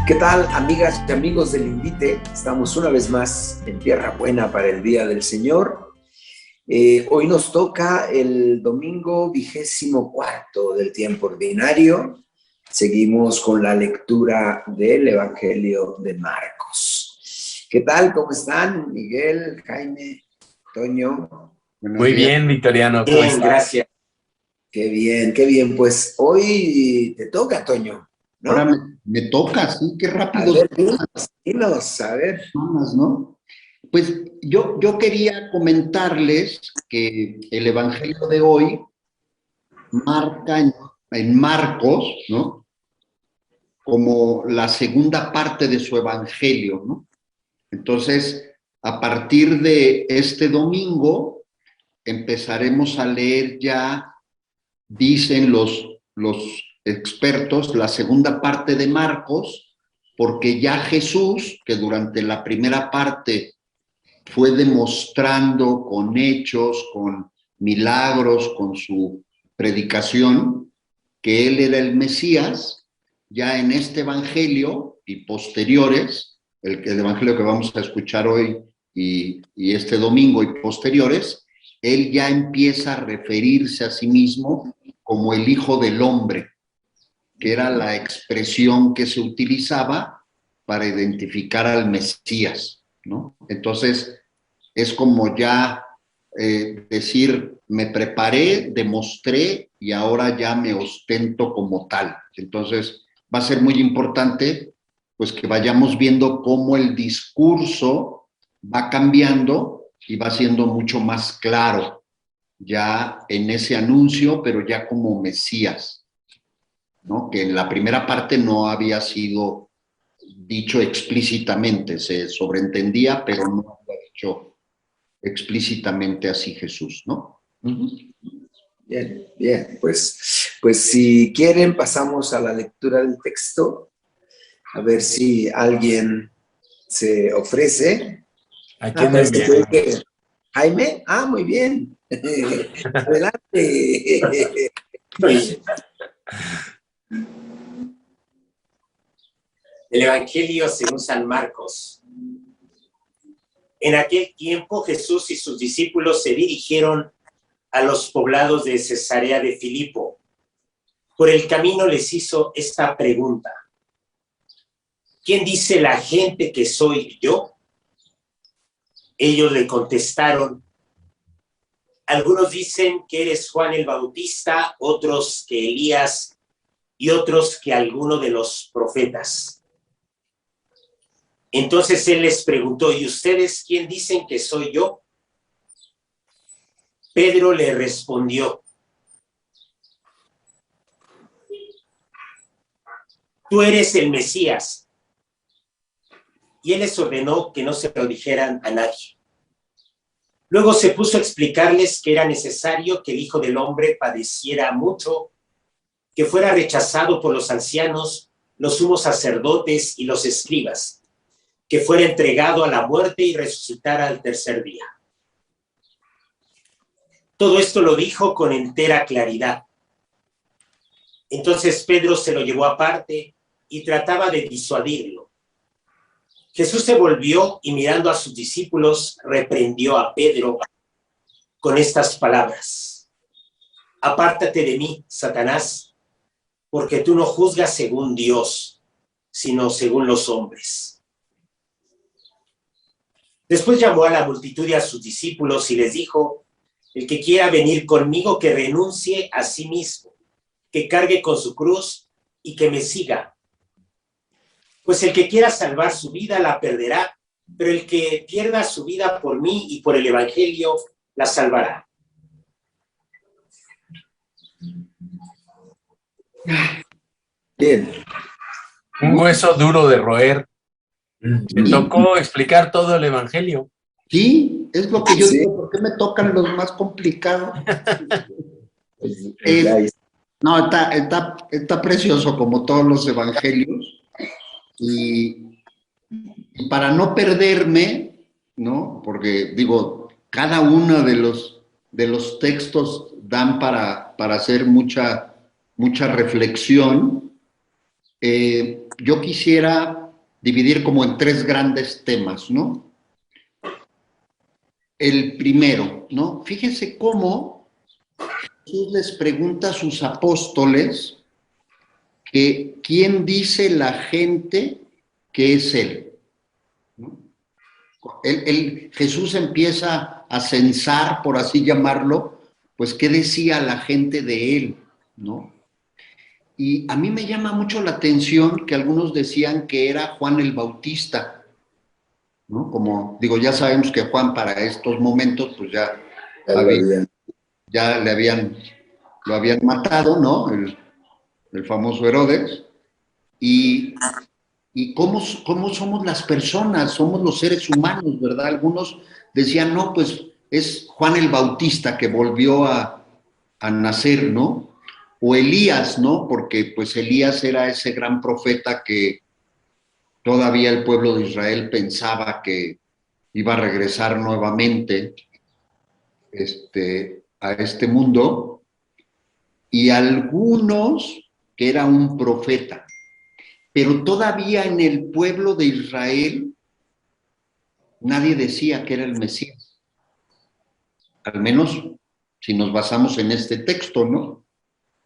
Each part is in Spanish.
¿Qué tal, amigas y amigos del Invite? Estamos una vez más en Tierra Buena para el Día del Señor. Hoy nos toca el domingo 24 del tiempo ordinario. Seguimos con la lectura del Evangelio de Marcos. ¿Qué tal? ¿Cómo están? Miguel, Jaime, Toño. Muy bien, Victoriano. ¿Cómo Bien, estás? gracias. Qué bien, qué bien. Pues hoy te toca, Toño, ¿no? Ahora me toca, sí, qué rápido. A ver, dinos, a ver. ¿No? Pues yo quería comentarles que el Evangelio de hoy marca en Marcos, ¿no? Como la segunda parte de su Evangelio, ¿no? Entonces, a partir de este domingo, empezaremos a leer ya, dicen los expertos, la segunda parte de Marcos, porque ya Jesús, que durante la primera parte fue demostrando con hechos, con milagros, con su predicación, que él era el Mesías, ya en este evangelio y posteriores, el evangelio que vamos a escuchar hoy y este domingo y posteriores, él ya empieza a referirse a sí mismo como el Hijo del Hombre, que era la expresión que se utilizaba para identificar al Mesías, ¿no? Entonces, es como ya decir, me preparé, demostré y ahora ya me ostento como tal. Entonces, va a ser muy importante pues que vayamos viendo cómo el discurso va cambiando y va siendo mucho más claro ya en ese anuncio, pero ya como Mesías, ¿no? Que en la primera parte no había sido dicho explícitamente, se sobreentendía, pero no había dicho explícitamente así Jesús, ¿no? Bien, bien, pues si quieren pasamos a la lectura del texto, a ver si alguien se ofrece. ¿A quién me envían? ¿Jaime? Ah, muy bien. Adelante. El Evangelio según San Marcos. En aquel tiempo Jesús y sus discípulos se dirigieron a los poblados de Cesarea de Filipo. Por el camino les hizo esta pregunta: ¿quién dice la gente que soy yo? Ellos le contestaron: algunos dicen que eres Juan el Bautista, otros que Elías y otros que alguno de los profetas. Entonces él les preguntó: ¿y ustedes quién dicen que soy yo? Pedro le respondió: tú eres el Mesías. Y él les ordenó que no se lo dijeran a nadie. Luego se puso a explicarles que era necesario que el Hijo del Hombre padeciera mucho, que fuera rechazado por los ancianos, los sumos sacerdotes y los escribas, que fuera entregado a la muerte y resucitara al tercer día. Todo esto lo dijo con entera claridad. Entonces Pedro se lo llevó aparte y trataba de disuadirlo. Jesús se volvió y mirando a sus discípulos reprendió a Pedro con estas palabras: apártate de mí, Satanás, porque tú no juzgas según Dios, sino según los hombres. Después llamó a la multitud y a sus discípulos y les dijo: el que quiera venir conmigo, que renuncie a sí mismo, que cargue con su cruz y que me siga. Pues el que quiera salvar su vida la perderá, pero el que pierda su vida por mí y por el Evangelio la salvará. Bien. Un hueso duro de roer. Me tocó explicar todo el Evangelio. Sí, es lo que yo Sí. digo, ¿por qué me tocan los más complicados? No, está precioso como todos los evangelios y para no perderme, ¿no? Porque digo, cada uno de los textos dan para hacer mucha reflexión. yo quisiera dividir como en 3 grandes temas, ¿no? El primero, ¿no? Fíjense cómo Jesús les pregunta a sus apóstoles que quién dice la gente que es él, ¿no? Jesús empieza a censar, por así llamarlo, pues qué decía la gente de él, ¿no? Y a mí me llama mucho la atención que algunos decían que era Juan el Bautista, ¿no? Como digo, ya sabemos que Juan para estos momentos, pues ya lo habían matado, ¿no? El famoso Herodes. Y cómo somos las personas, somos los seres humanos, ¿verdad? Algunos decían, no, pues es Juan el Bautista que volvió a nacer, ¿no? O Elías, ¿no? Porque pues Elías era ese gran profeta que todavía el pueblo de Israel pensaba que iba a regresar nuevamente a este mundo, y algunos que era un profeta. Pero todavía en el pueblo de Israel nadie decía que era el Mesías. Al menos si nos basamos en este texto, ¿no?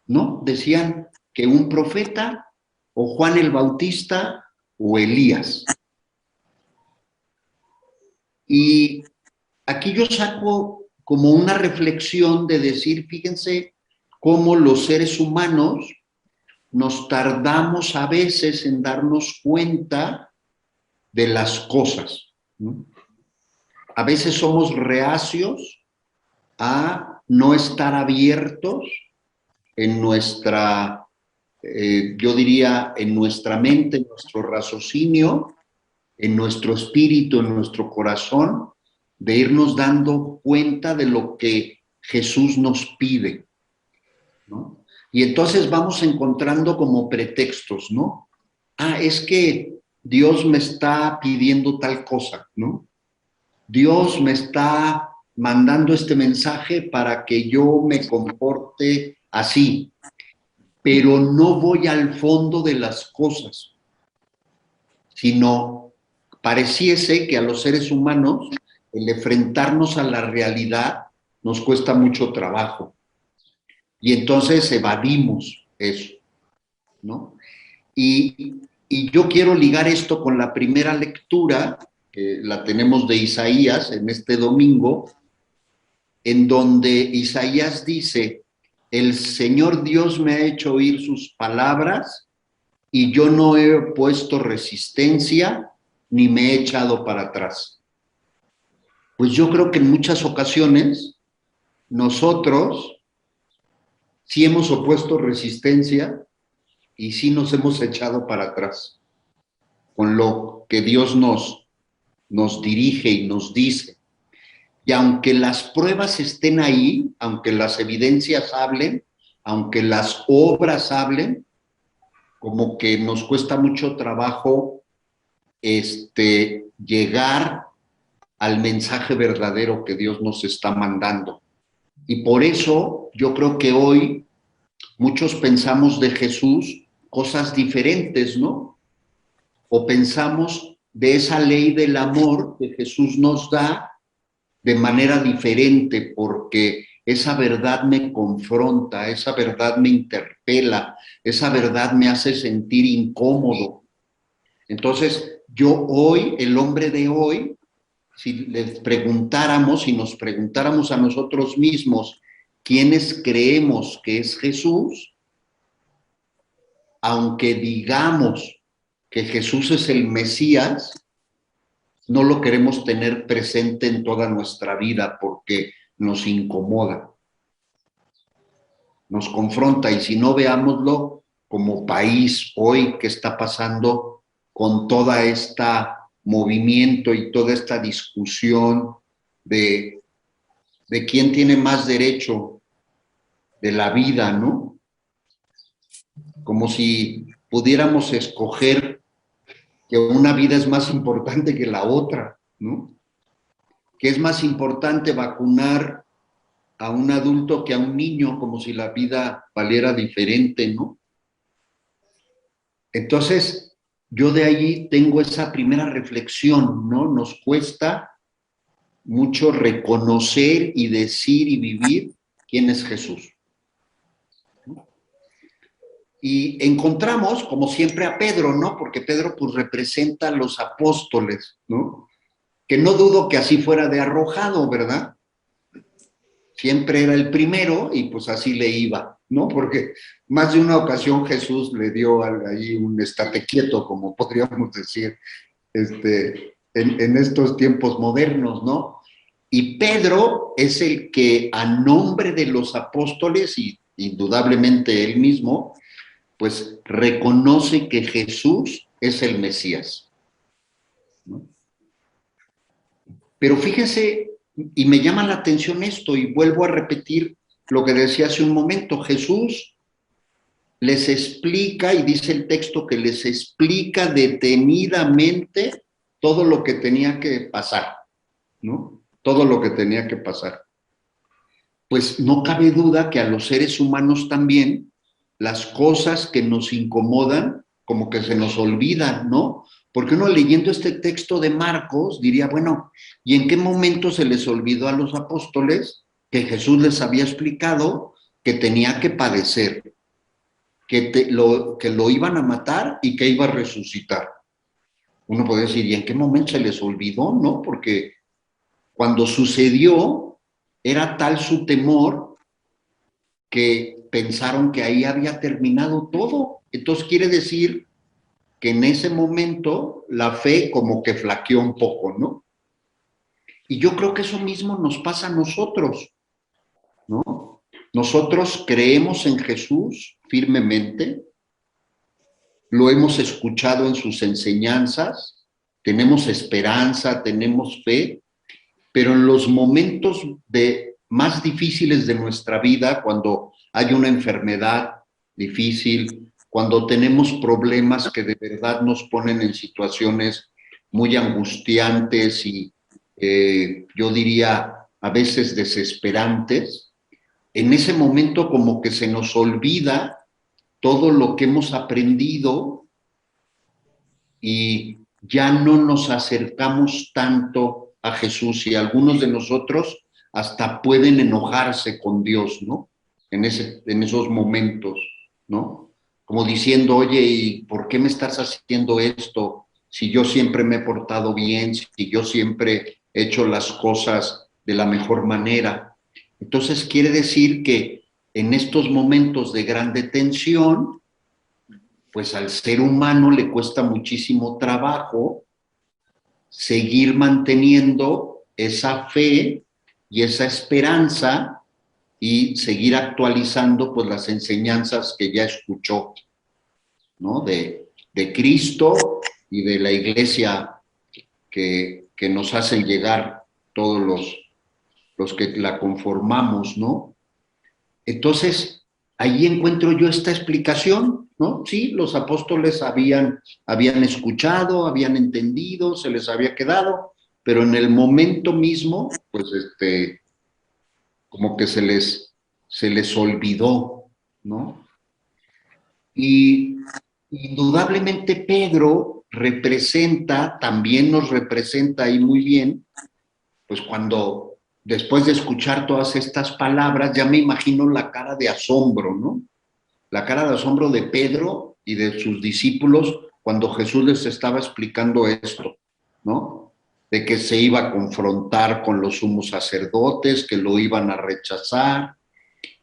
No, decían que un profeta o Juan el Bautista o Elías. Y aquí yo saco como una reflexión de decir, fíjense cómo los seres humanos nos tardamos a veces en darnos cuenta de las cosas, ¿no? A veces somos reacios a no estar abiertos en nuestra, yo diría, en nuestra mente, en nuestro raciocinio, en nuestro espíritu, en nuestro corazón, de irnos dando cuenta de lo que Jesús nos pide, ¿no? Y entonces vamos encontrando como pretextos, ¿no? Ah, es que Dios me está pidiendo tal cosa, ¿no? Dios me está mandando este mensaje para que yo me comporte así, pero no voy al fondo de las cosas, sino pareciese que a los seres humanos el enfrentarnos a la realidad nos cuesta mucho trabajo. Y entonces evadimos eso, ¿no? Y yo quiero ligar esto con la primera lectura, que la tenemos de Isaías en este domingo, en donde Isaías dice, el Señor Dios me ha hecho oír sus palabras y yo no he puesto resistencia ni me he echado para atrás. Pues yo creo que en muchas ocasiones nosotros sí hemos opuesto resistencia y sí nos hemos echado para atrás con lo que Dios nos dirige y nos dice. Y aunque las pruebas estén ahí, aunque las evidencias hablen, aunque las obras hablen, como que nos cuesta mucho trabajo llegar al mensaje verdadero que Dios nos está mandando. Y por eso yo creo que hoy muchos pensamos de Jesús cosas diferentes, ¿no? O pensamos de esa ley del amor que Jesús nos da de manera diferente, porque esa verdad me confronta, esa verdad me interpela, esa verdad me hace sentir incómodo. Entonces, yo hoy, el hombre de hoy, si les preguntáramos, si nos preguntáramos a nosotros mismos quiénes creemos que es Jesús, aunque digamos que Jesús es el Mesías, no lo queremos tener presente en toda nuestra vida porque nos incomoda, nos confronta, y si no, veámoslo como país hoy que está pasando con toda esta movimiento y toda esta discusión de quién tiene más derecho de la vida, ¿no? Como si pudiéramos escoger que una vida es más importante que la otra, ¿no? Que es más importante vacunar a un adulto que a un niño, como si la vida valiera diferente, ¿no? Entonces, yo de ahí tengo esa primera reflexión, ¿no? Nos cuesta mucho reconocer y decir y vivir quién es Jesús. Y encontramos, como siempre, a Pedro, ¿no? Porque Pedro, pues, representa a los apóstoles, ¿no? Que no dudo que así fuera de arrojado, ¿verdad? Siempre era el primero y pues así le iba, ¿no? Porque más de una ocasión Jesús le dio ahí un estate quieto, como podríamos decir, en estos tiempos modernos, ¿no? Y Pedro es el que, a nombre de los apóstoles, y indudablemente él mismo, pues reconoce que Jesús es el Mesías, ¿no? Pero fíjense, y me llama la atención esto, y vuelvo a repetir lo que decía hace un momento, Jesús les explica, y dice el texto que les explica detenidamente todo lo que tenía que pasar, ¿no? Todo lo que tenía que pasar. Pues no cabe duda que a los seres humanos también las cosas que nos incomodan como que se nos olvidan, ¿no? Porque uno leyendo este texto de Marcos diría, bueno, ¿y en qué momento se les olvidó a los apóstoles que Jesús les había explicado que tenía que padecer, que lo iban a matar y que iba a resucitar? Uno puede decir, ¿y en qué momento se les olvidó? ¿No? Porque cuando sucedió, era tal su temor que pensaron que ahí había terminado todo. Entonces quiere decir que en ese momento la fe como que flaqueó un poco, ¿no? Y yo creo que eso mismo nos pasa a nosotros, ¿no? Nosotros creemos en Jesús firmemente, lo hemos escuchado en sus enseñanzas, tenemos esperanza, tenemos fe, pero en los momentos más difíciles de nuestra vida, cuando hay una enfermedad difícil, cuando tenemos problemas que de verdad nos ponen en situaciones muy angustiantes y yo diría a veces desesperantes, en ese momento como que se nos olvida todo lo que hemos aprendido y ya no nos acercamos tanto a Jesús, y algunos de nosotros hasta pueden enojarse con Dios, ¿no? En esos momentos, ¿no? Como diciendo, oye, ¿y por qué me estás haciendo esto? Si yo siempre me he portado bien, si yo siempre he hecho las cosas de la mejor manera. Entonces quiere decir que en estos momentos de grande tensión, pues al ser humano le cuesta muchísimo trabajo seguir manteniendo esa fe y esa esperanza y seguir actualizando pues las enseñanzas que ya escuchó, ¿no? De Cristo y de la iglesia que nos hacen llegar todos los que la conformamos, ¿no? Entonces, ahí encuentro yo esta explicación, ¿no? Sí, los apóstoles habían escuchado, habían entendido, se les había quedado, pero en el momento mismo, pues como que se les olvidó, ¿no? Y indudablemente Pedro también nos representa ahí muy bien, pues cuando después de escuchar todas estas palabras, ya me imagino la cara de asombro, ¿no? La cara de asombro de Pedro y de sus discípulos cuando Jesús les estaba explicando esto, ¿no? De que se iba a confrontar con los sumos sacerdotes, que lo iban a rechazar,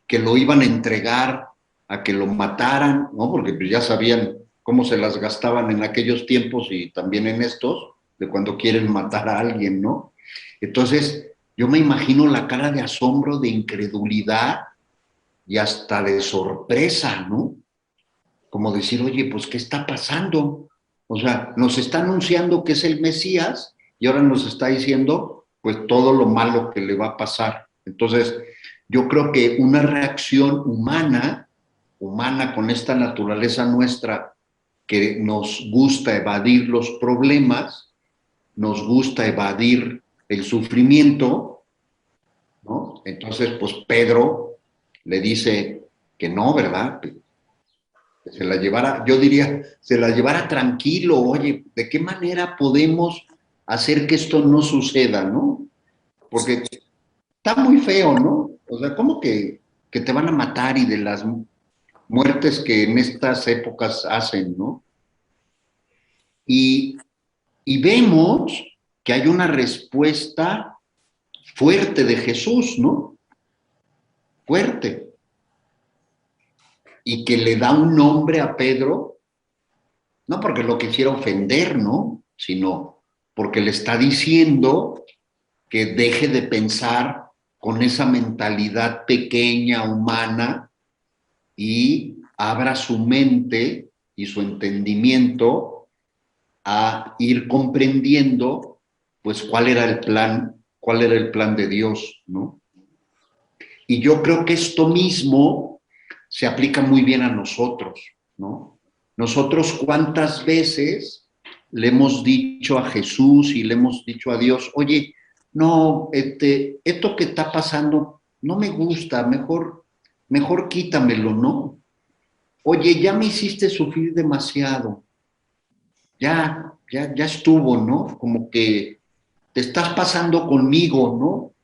que lo iban a entregar a que lo mataran, ¿no? Porque pues ya sabían cómo se las gastaban en aquellos tiempos y también en estos, de cuando quieren matar a alguien, ¿no? Entonces, yo me imagino la cara de asombro, de incredulidad y hasta de sorpresa, ¿no? Como decir, oye, pues, ¿qué está pasando? O sea, nos está anunciando que es el Mesías y ahora nos está diciendo, pues, todo lo malo que le va a pasar. Entonces, yo creo que una reacción humana con esta naturaleza nuestra que nos gusta evadir los problemas, nos gusta evadir el sufrimiento, ¿no? Entonces, pues Pedro le dice que no, ¿verdad? se la llevara, yo diría, se la llevara tranquilo. Oye, ¿de qué manera podemos hacer que esto no suceda, no? Porque está muy feo, ¿no? O sea, ¿cómo que te van a matar y de las muertes que en estas épocas hacen, ¿no? Y, y vemos que hay una respuesta fuerte de Jesús, ¿no? Fuerte. Y que le da un nombre a Pedro, no porque lo quisiera ofender, ¿no? Sino porque le está diciendo que deje de pensar con esa mentalidad pequeña, humana, y abra su mente y su entendimiento a ir comprendiendo, pues, cuál era el plan de Dios, ¿no? Y yo creo que esto mismo se aplica muy bien a nosotros, ¿no? Nosotros, ¿cuántas veces le hemos dicho a Jesús y le hemos dicho a Dios, oye, no, esto que está pasando no me gusta, mejor quítamelo, ¿no? Oye, ya me hiciste sufrir demasiado, ya estuvo, ¿no? Como que te estás pasando conmigo, ¿no?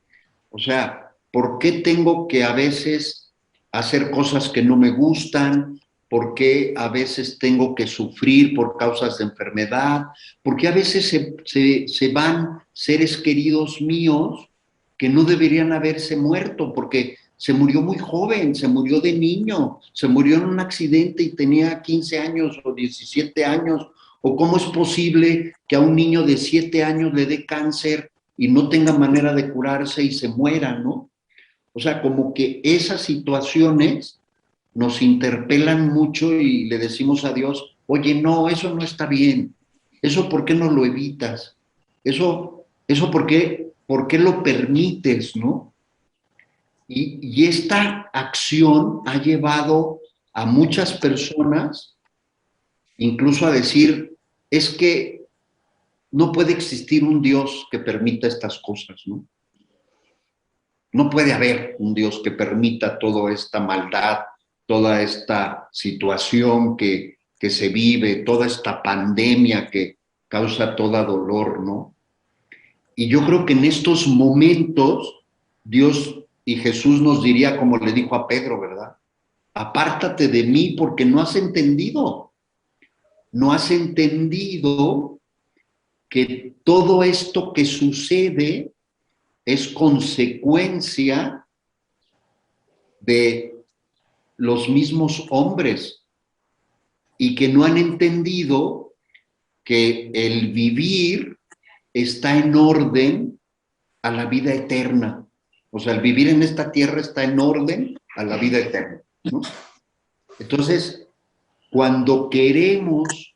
O sea, ¿por qué tengo que a veces hacer cosas que no me gustan? ¿Por qué a veces tengo que sufrir por causas de enfermedad? ¿Por qué a veces se van seres queridos míos que no deberían haberse muerto? Porque se murió muy joven, se murió de niño, se murió en un accidente y tenía 15 años o 17 años. ¿O cómo es posible que a un niño de 7 años le dé cáncer y no tenga manera de curarse y se muera, ¿no? O sea, como que esas situaciones nos interpelan mucho y le decimos a Dios, oye, no, eso no está bien. ¿Eso por qué no lo evitas? ¿Eso por qué lo permites, no? Y esta acción ha llevado a muchas personas incluso a decir, es que no puede existir un Dios que permita estas cosas, ¿no? No puede haber un Dios que permita toda esta maldad, toda esta situación que se vive, toda esta pandemia que causa toda dolor, ¿no? Y yo creo que en estos momentos Dios y Jesús nos diría, como le dijo a Pedro, ¿verdad? Apártate de mí porque no has entendido. No has entendido que todo esto que sucede es consecuencia de los mismos hombres y que no han entendido que el vivir está en orden a la vida eterna. O sea, el vivir en esta tierra está en orden a la vida eterna, ¿no? Entonces, cuando queremos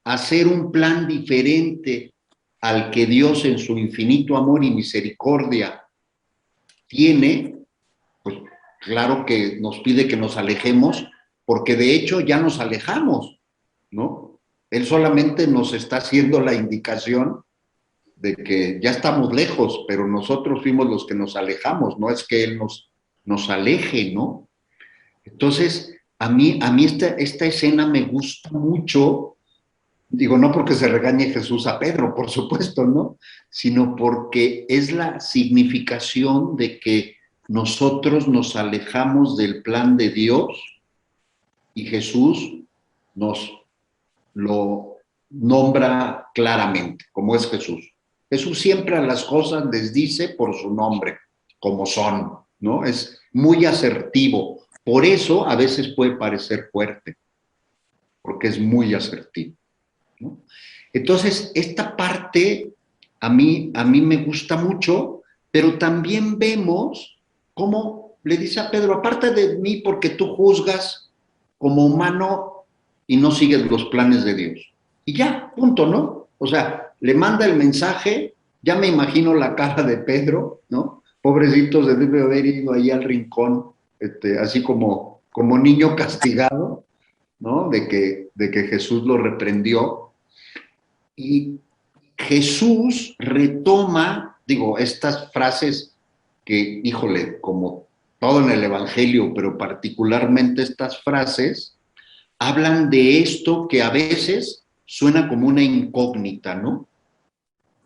hacer un plan diferente al que Dios en su infinito amor y misericordia tiene, pues claro que nos pide que nos alejemos, porque de hecho ya nos alejamos, ¿no? Él solamente nos está haciendo la indicación de que ya estamos lejos, pero nosotros fuimos los que nos alejamos, no es que Él nos aleje, ¿no? Entonces, a mí esta escena me gusta mucho. Digo, no porque se regañe Jesús a Pedro, por supuesto, ¿no? Sino porque es la significación de que nosotros nos alejamos del plan de Dios y Jesús nos lo nombra claramente, como es Jesús. Jesús siempre a las cosas les dice por su nombre, como son, ¿no? Es muy asertivo. Por eso a veces puede parecer fuerte, porque es muy asertivo, ¿no? Entonces, esta parte a mí me gusta mucho, pero también vemos cómo le dice a Pedro, aparte de mí porque tú juzgas como humano y no sigues los planes de Dios. Y ya, punto, ¿no? O sea, le manda el mensaje, ya me imagino la cara de Pedro, ¿no? Pobrecito, se debe haber ido ahí al rincón, así como niño castigado, ¿no? De que Jesús lo reprendió. Y Jesús retoma, digo, estas frases que, híjole, como todo en el Evangelio, pero particularmente estas frases, hablan de esto que a veces suena como una incógnita, ¿no?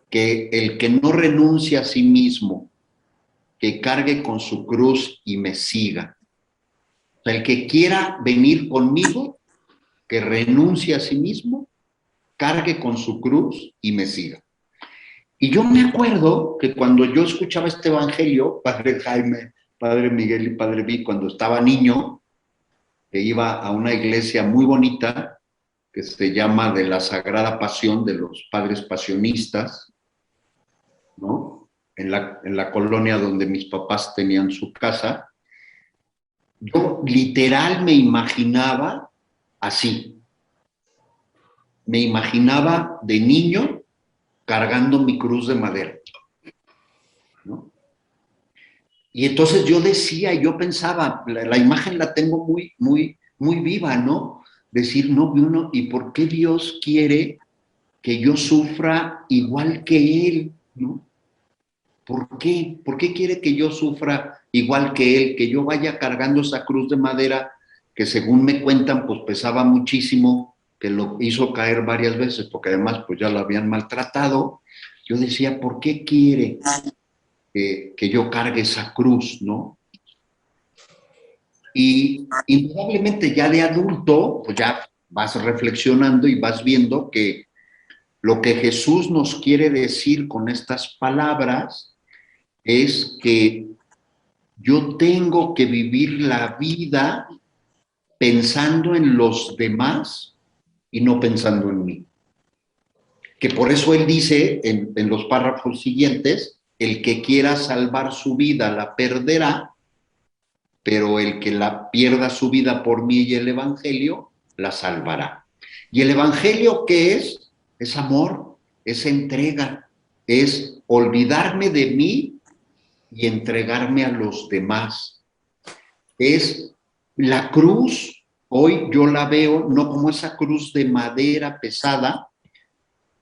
Que el que no renuncia a sí mismo, que cargue con su cruz y me siga. O sea, el que quiera venir conmigo, que renuncie a sí mismo, cargue con su cruz y me siga. Y yo me acuerdo que cuando yo escuchaba este evangelio, Padre Jaime, Padre Miguel y Padre Vi, cuando estaba niño, que iba a una iglesia muy bonita, que se llama de la Sagrada Pasión de los Padres Pasionistas, ¿no? En la colonia donde mis papás tenían su casa, yo literal me imaginaba así. Me imaginaba de niño cargando mi cruz de madera, ¿no? Y entonces yo decía, yo pensaba, la imagen la tengo muy viva, ¿no? Decir, no, uno, ¿y por qué Dios quiere que yo sufra igual que Él, ¿no? ¿Por qué? ¿Por qué quiere que yo sufra igual que Él? Que yo vaya cargando esa cruz de madera que según me cuentan, pues pesaba muchísimo, que lo hizo caer varias veces, porque además pues ya lo habían maltratado. Yo decía, ¿por qué quiere que yo cargue esa cruz, ¿no? Y indudablemente ya de adulto, pues ya vas reflexionando y vas viendo que lo que Jesús nos quiere decir con estas palabras es que yo tengo que vivir la vida pensando en los demás y no pensando en mí. Que por eso él dice en los párrafos siguientes, el que quiera salvar su vida la perderá, pero el que la pierda su vida por mí y el evangelio, la salvará. ¿Y el evangelio qué es? Es amor, es entrega, es olvidarme de mí y entregarme a los demás. Es la cruz, hoy yo la veo no como esa cruz de madera pesada,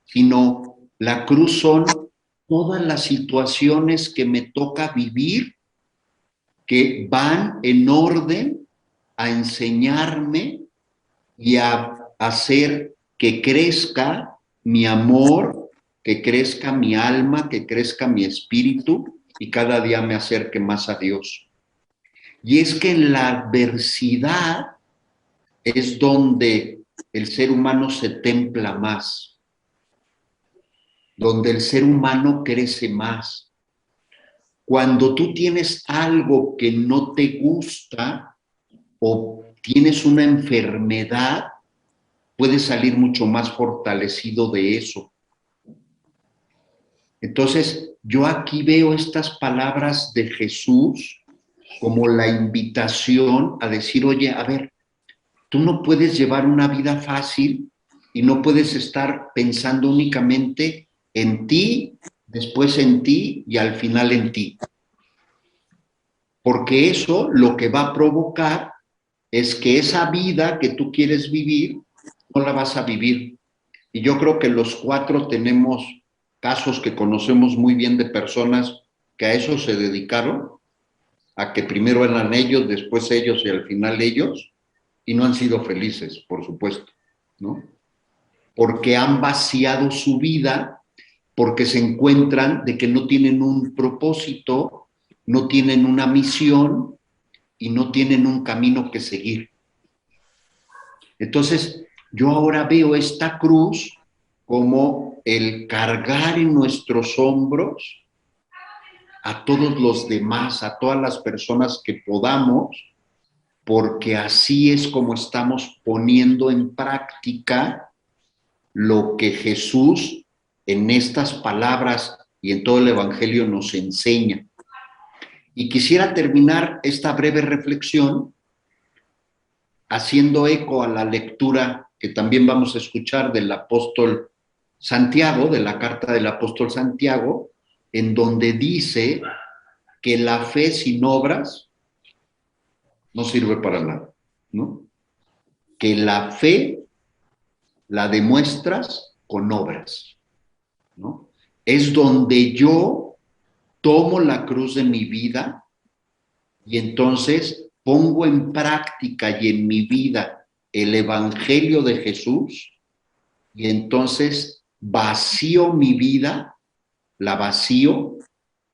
sino la cruz son todas las situaciones que me toca vivir que van en orden a enseñarme y a hacer que crezca mi amor, que crezca mi alma, que crezca mi espíritu y cada día me acerque más a Dios. Y es que en la adversidad es donde el ser humano se templa más, donde el ser humano crece más. Cuando tú tienes algo que no te gusta o tienes una enfermedad, puedes salir mucho más fortalecido de eso. Entonces, yo aquí veo estas palabras de Jesús como la invitación a decir, oye, a ver, tú no puedes llevar una vida fácil y no puedes estar pensando únicamente en ti, después en ti y al final en ti. Porque eso lo que va a provocar es que esa vida que tú quieres vivir, no la vas a vivir. Y yo creo que los cuatro tenemos casos que conocemos muy bien de personas que a eso se dedicaron, a que primero eran ellos, después ellos y al final ellos, y no han sido felices, por supuesto, ¿no? Porque han vaciado su vida, porque se encuentran de que no tienen un propósito, no tienen una misión y no tienen un camino que seguir. Entonces, yo ahora veo esta cruz como el cargar en nuestros hombros a todos los demás, a todas las personas que podamos, porque así es como estamos poniendo en práctica lo que Jesús en estas palabras y en todo el Evangelio nos enseña. Y quisiera terminar esta breve reflexión haciendo eco a la lectura que también vamos a escuchar del apóstol Santiago, de la carta del apóstol Santiago, en donde dice que la fe sin obras no sirve para nada, ¿no? Que la fe la demuestras con obras, ¿no? Es donde yo tomo la cruz de mi vida y entonces pongo en práctica y en mi vida el Evangelio de Jesús y entonces vacío mi vida, la vacío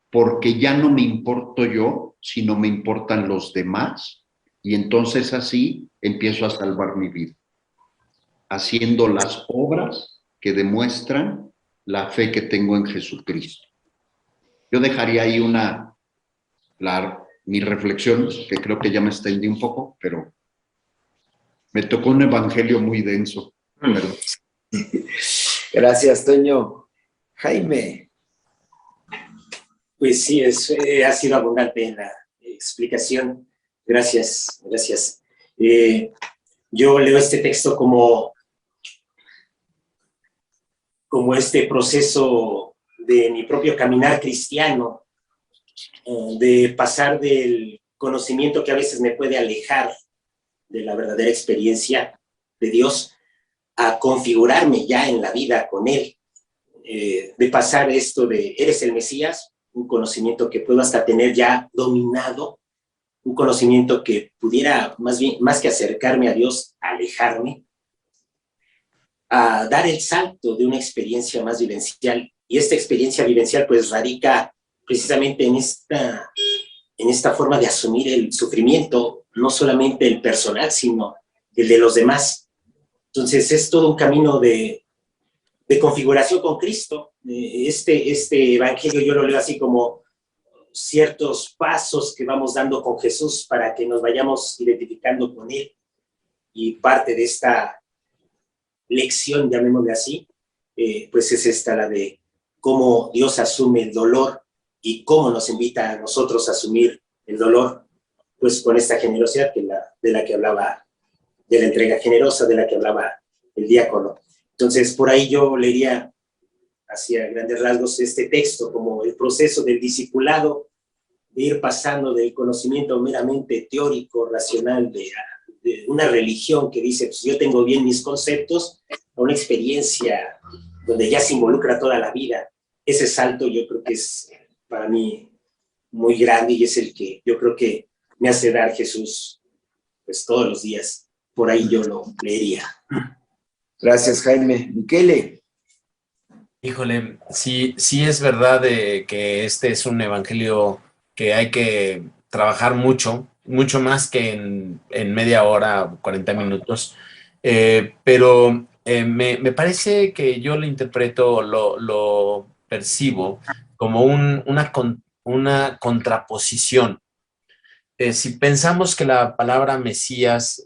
porque ya no me importo yo, sino me importan los demás, y entonces así empiezo a salvar mi vida, haciendo las obras que demuestran la fe que tengo en Jesucristo. Yo dejaría ahí mi reflexión, que creo que ya me extendí un poco, pero me tocó un evangelio muy denso. Perdón. Gracias, Toño. Jaime. Pues sí, ha sido abundante en la explicación. Gracias, gracias. Yo leo este texto como este proceso de mi propio caminar cristiano, de pasar del conocimiento que a veces me puede alejar de la verdadera experiencia de Dios, a configurarme ya en la vida con Él, de pasar esto de eres el Mesías, un conocimiento que puedo hasta tener ya dominado, un conocimiento que pudiera más que acercarme a Dios, alejarme, a dar el salto de una experiencia más vivencial. Y esta experiencia vivencial pues radica precisamente en esta forma de asumir el sufrimiento, no solamente el personal, sino el de los demás. Entonces es todo un camino de configuración con Cristo. Este evangelio yo lo leo así como ciertos pasos que vamos dando con Jesús para que nos vayamos identificando con Él. Y parte de esta lección, llamémosle así, pues es esta, la de cómo Dios asume el dolor y cómo nos invita a nosotros a asumir el dolor, pues con esta generosidad de la que hablaba, de la entrega generosa de la que hablaba el diácono. Entonces, por ahí yo leería hacia grandes rasgos este texto como el proceso del discipulado, de ir pasando del conocimiento meramente teórico, racional, de una religión que dice, pues yo tengo bien mis conceptos, a una experiencia donde ya se involucra toda la vida. Ese salto yo creo que es para mí muy grande y es el que yo creo que me hace dar Jesús pues todos los días. Por ahí yo lo leería. Gracias, Jaime. Michele. Híjole, sí es verdad que este es un evangelio que hay que trabajar mucho más que en media hora, 40 minutos, pero me parece que yo lo interpreto, lo percibo como una contraposición. Si pensamos que la palabra Mesías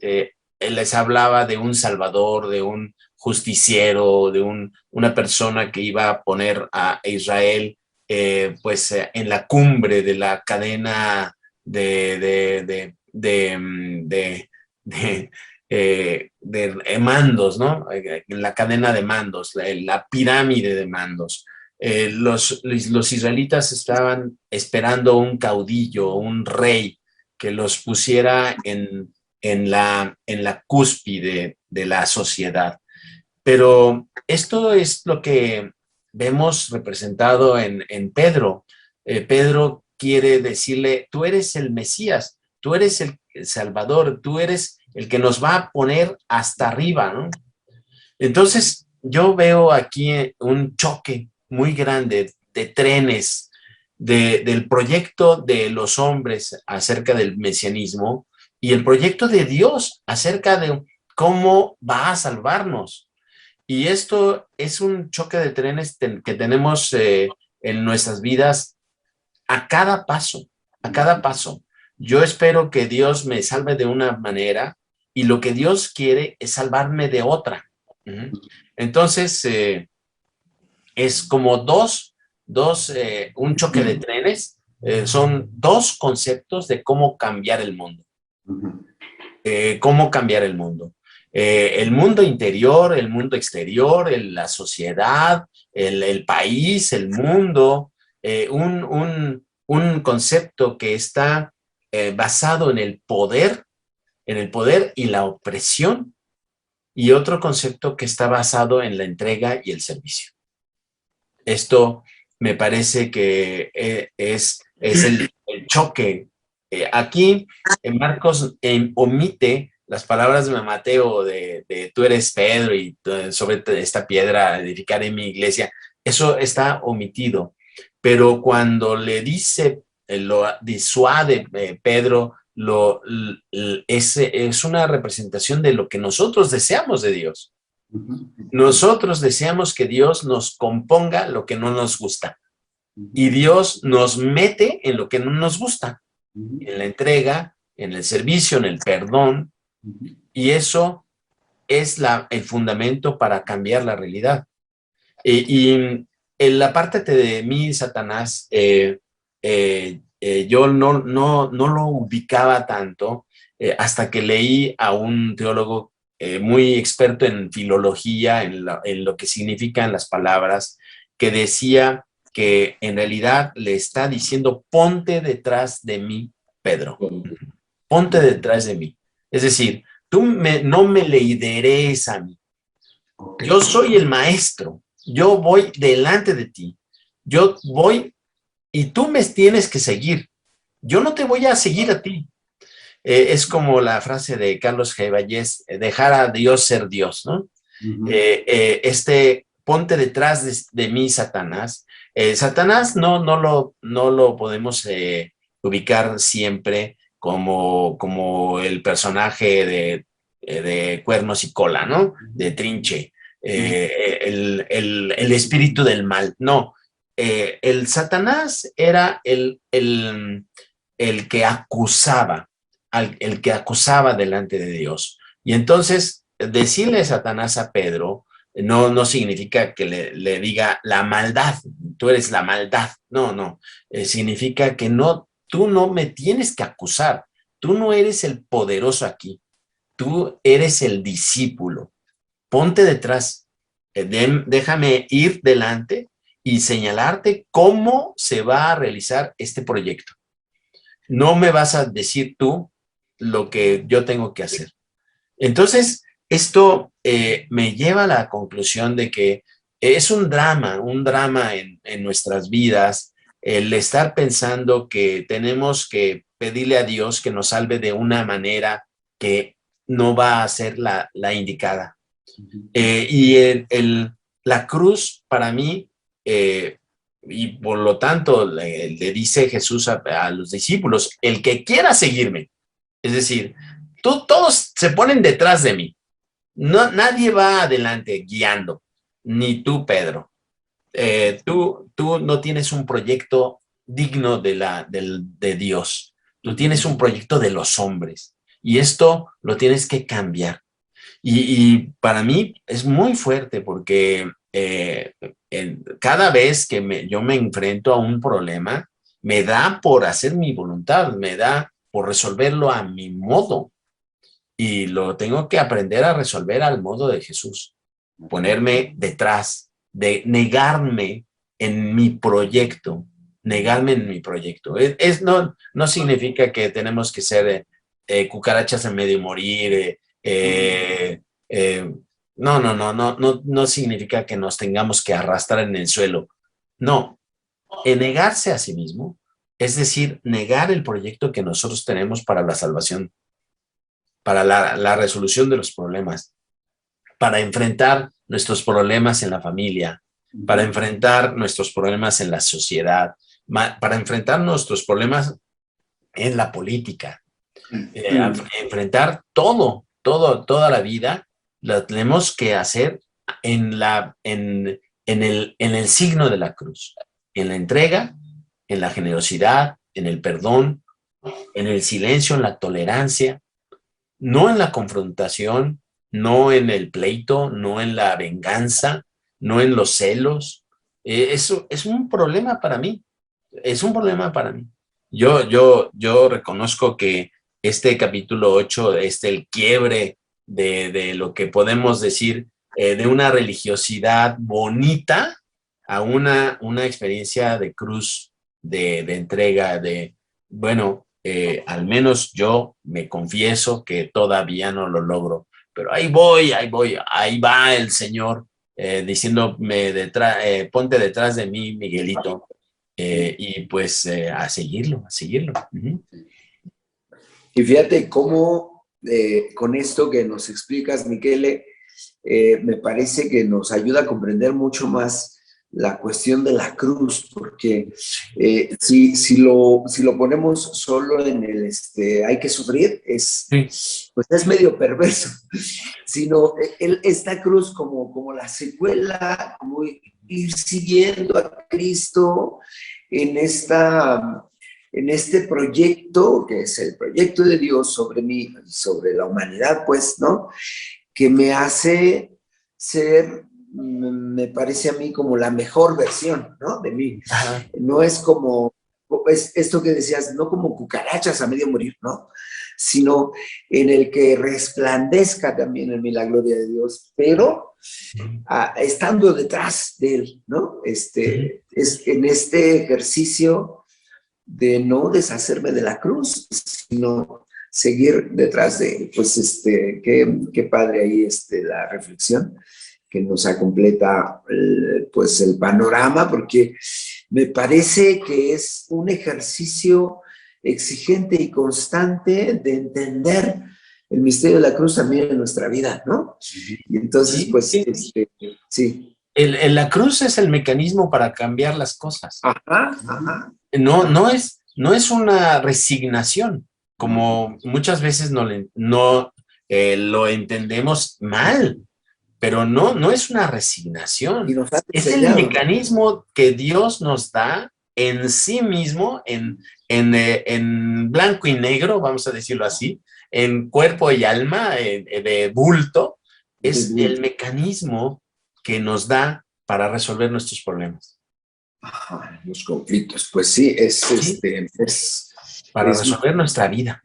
les hablaba de un salvador, de un justiciero, de una persona que iba a poner a Israel en la cumbre de la cadena de mandos, ¿no? La cadena de mandos, la pirámide de mandos. Los israelitas estaban esperando un caudillo, un rey, que los pusiera en la cúspide de la sociedad. Pero esto es lo que vemos representado en Pedro. Pedro quiere decirle, tú eres el Mesías, tú eres el Salvador, tú eres el que nos va a poner hasta arriba, ¿no? Entonces, yo veo aquí un choque muy grande de trenes, del proyecto de los hombres acerca del mesianismo y el proyecto de Dios acerca de cómo va a salvarnos. Y esto es un choque de trenes que tenemos en nuestras vidas a cada paso, a cada paso. Yo espero que Dios me salve de una manera y lo que Dios quiere es salvarme de otra. Entonces, es como un choque de trenes, son dos conceptos de cómo cambiar el mundo. Cómo cambiar el mundo. El mundo interior, el mundo exterior, la sociedad, el país, el mundo, un concepto que está basado en el poder y la opresión, y otro concepto que está basado en la entrega y el servicio. Esto me parece que es el choque. Aquí Marcos omite las palabras de Mateo de tú eres Pedro y sobre esta piedra edificaré mi iglesia, eso está omitido. Pero cuando le dice, lo disuade Pedro, es una representación de lo que nosotros deseamos de Dios. Nosotros deseamos que Dios nos componga lo que no nos gusta. Y Dios nos mete en lo que no nos gusta. En la entrega, en el servicio, en el perdón. Y eso es el fundamento para cambiar la realidad. Y en la parte de mí, Satanás, yo no lo ubicaba tanto hasta que leí a un teólogo muy experto en filología, en lo que significan las palabras, que decía que en realidad le está diciendo, ponte detrás de mí, Pedro. Ponte detrás de mí. Es decir, tú no me lideres a mí. Yo soy el maestro. Yo voy delante de ti. Yo voy y tú me tienes que seguir. Yo no te voy a seguir a ti. Es como la frase de Carlos Geballés, dejar a Dios ser Dios, ¿no? Ponte detrás de mí, Satanás. Satanás no lo podemos ubicar siempre como el personaje de Cuernos y Cola, ¿no? De Trinche. El espíritu del mal. No, el Satanás era el que acusaba, el que acusaba delante de Dios. Y entonces, decirle Satanás a Pedro no significa que le diga la maldad, tú eres la maldad. No, significa que tú no me tienes que acusar, tú no eres el poderoso aquí, tú eres el discípulo. Ponte detrás, déjame ir delante y señalarte cómo se va a realizar este proyecto. No me vas a decir tú lo que yo tengo que hacer. Entonces, esto me lleva a la conclusión de que es un drama en nuestras vidas, el estar pensando que tenemos que pedirle a Dios que nos salve de una manera que no va a ser la indicada. Y la cruz para mí, y por lo tanto le dice Jesús a los discípulos, el que quiera seguirme, es decir, todos se ponen detrás de mí, nadie va adelante guiando, ni tú, Pedro. Tú no tienes un proyecto digno de Dios, tú tienes un proyecto de los hombres, y esto lo tienes que cambiar. Y para mí es muy fuerte porque cada vez que yo me enfrento a un problema, me da por hacer mi voluntad, me da por resolverlo a mi modo. Y lo tengo que aprender a resolver al modo de Jesús. Ponerme detrás, de negarme en mi proyecto, negarme en mi proyecto. No significa que tenemos que ser cucarachas en medio morir, no significa que nos tengamos que arrastrar en el suelo. No, negarse a sí mismo, es decir, negar el proyecto que nosotros tenemos para la salvación, para la resolución de los problemas, para enfrentar nuestros problemas en la familia, para enfrentar nuestros problemas en la sociedad, para enfrentar nuestros problemas en la política, enfrentar toda la vida, lo tenemos que hacer en el signo de la cruz, en la entrega, en la generosidad, en el perdón, en el silencio, en la tolerancia, no en la confrontación, no en el pleito, no en la venganza, no en los celos. Eso es un problema para mí, es un problema para mí. Yo reconozco que este capítulo 8 es el quiebre de lo que podemos decir de una religiosidad bonita a una experiencia de cruz, de entrega, bueno, al menos yo me confieso que todavía no lo logro, pero ahí va el Señor diciéndome ponte detrás de mí, Miguelito, y pues a seguirlo. Y fíjate cómo con esto que nos explicas, Michele, me parece que nos ayuda a comprender mucho más la cuestión de la cruz, porque si lo ponemos solo en el hay que sufrir, pues es medio perverso, sino esta cruz como la secuela, como ir siguiendo a Cristo en este proyecto, que es el proyecto de Dios sobre mí, sobre la humanidad, pues, ¿no? Que me hace ser, me parece a mí como la mejor versión, ¿no? De mí. Ajá. No es como, es esto que decías, no como cucarachas a medio morir, ¿no? Sino en el que resplandezca también en mí la gloria de Dios, pero estando detrás de Él, ¿no? Es en este ejercicio de no deshacerme de la cruz, sino seguir detrás de Él. Pues qué padre ahí la reflexión que nos completa pues el panorama, porque me parece que es un ejercicio exigente y constante de entender el misterio de la cruz también en nuestra vida, ¿no? Y entonces, Sí, pues, sí. sí. La cruz es el mecanismo para cambiar las cosas. Ajá, ajá. No es una resignación, como muchas veces lo entendemos mal, pero no es una resignación. Y nos ha Es el enseñado, mecanismo que Dios nos da en sí mismo, en blanco y negro, vamos a decirlo así, en cuerpo y alma, de bulto. Es el mecanismo que nos da para resolver nuestros problemas. Ajá, los conflictos. Pues sí, Sí, para resolver nuestra vida.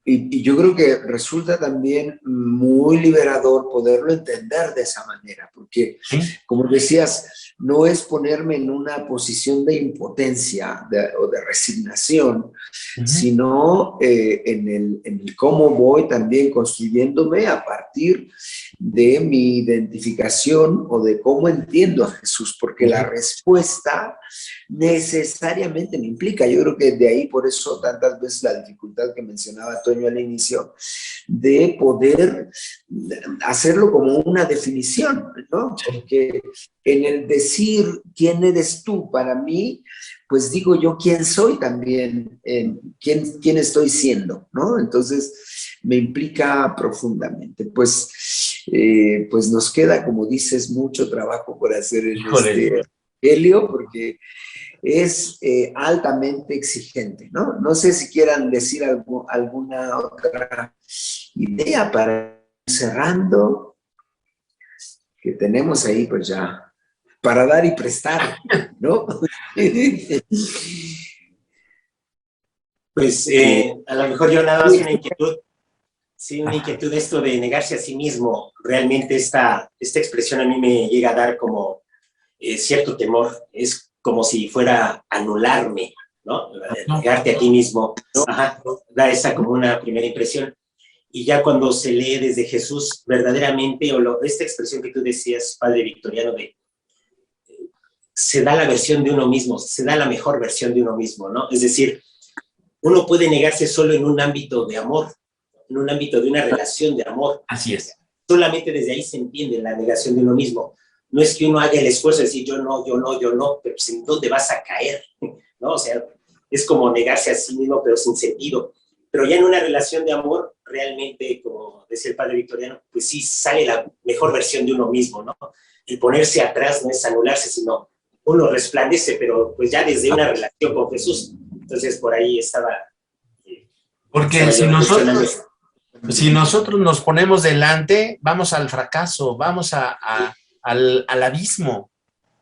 Y yo creo que resulta también muy liberador poderlo entender de esa manera, porque, ¿Sí? como decías, no es ponerme en una posición de impotencia o de resignación, sino en el cómo voy también construyéndome a partir de mi identificación o de cómo entiendo a Jesús, porque la respuesta necesariamente me implica. Yo creo que de ahí por eso tantas veces la dificultad que mencionaba Toño al inicio, de poder hacerlo como una definición, ¿no? Porque en el decir quién eres tú para mí, pues digo yo quién soy también, quién estoy siendo, ¿no? Entonces me implica profundamente. Pues nos queda, como dices, mucho trabajo por hacer en este evangelio, porque es altamente exigente, ¿no? No sé si quieran decir alguna otra idea para ir cerrando, que tenemos ahí pues ya para dar y prestar, ¿no? Pues a lo mejor yo nada más una inquietud. Sí, una inquietud esto de negarse a sí mismo. Realmente esta expresión a mí me llega a dar como cierto temor. Es como si fuera anularme, ¿no? Negarte a ti mismo. Ajá, da esa como una primera impresión. Y ya cuando se lee desde Jesús verdaderamente, esta expresión que tú decías, Padre Victoriano, de se da la versión de uno mismo, se da la mejor versión de uno mismo, ¿no? Es decir, uno puede negarse solo en un ámbito de amor, en un ámbito de una relación de amor. Así es. Solamente desde ahí se entiende la negación de uno mismo. No es que uno haga el esfuerzo de decir yo no, pero pues ¿en dónde vas a caer? ¿No? O sea, es como negarse a sí mismo, pero sin sentido. Pero ya en una relación de amor, realmente, como decía el Padre Victoriano, pues sí sale la mejor versión de uno mismo, ¿no? El ponerse atrás no es anularse, sino uno resplandece, pero pues ya desde una relación con Jesús. Entonces, por ahí estaba... Porque si nosotros nos ponemos delante, vamos al fracaso, vamos al abismo.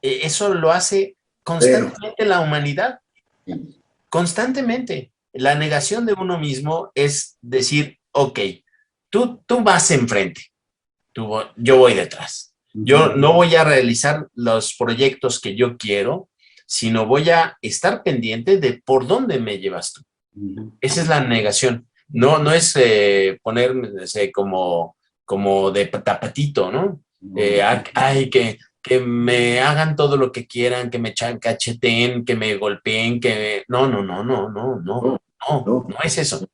Eso lo hace constantemente la humanidad. Constantemente. La negación de uno mismo es decir, ok, tú vas enfrente, yo voy detrás. Yo no voy a realizar los proyectos que yo quiero, sino voy a estar pendiente de por dónde me llevas tú. Esa es la negación. No es ponerse como de tapatito, ¿no? Ay, que me hagan todo lo que quieran, que me cacheteen, que me golpeen, no es eso.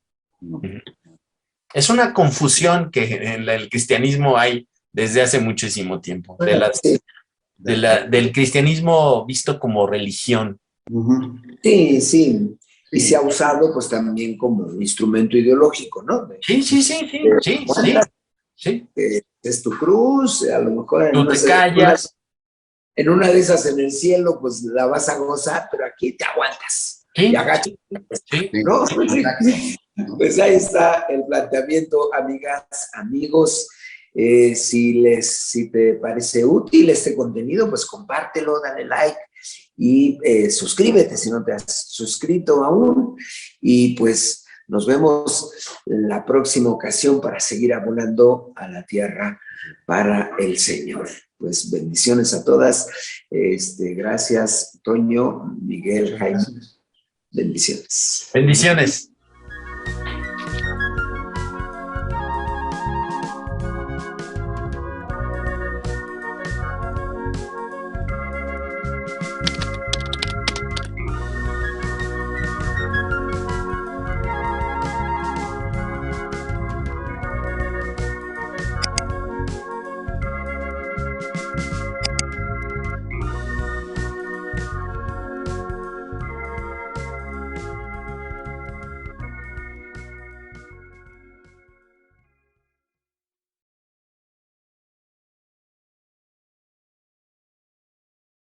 Es una confusión que en el cristianismo hay desde hace muchísimo tiempo, del cristianismo visto como religión. Sí, sí. Y se ha usado pues también como instrumento ideológico, ¿no? Sí. Es tu cruz, a lo mejor Tú te callas. En una de esas en el cielo, pues la vas a gozar, pero aquí te aguantas. Sí, y agachas, sí. ¿no? Pues ahí está el planteamiento, amigas, amigos. Si te parece útil este contenido, pues compártelo, dale like y suscríbete si no te has suscrito aún. Y pues nos vemos en la próxima ocasión para seguir abonando a la tierra para el Señor. Pues bendiciones a todas. Gracias, Toño, Miguel, Jaime. Bendiciones. Bendiciones.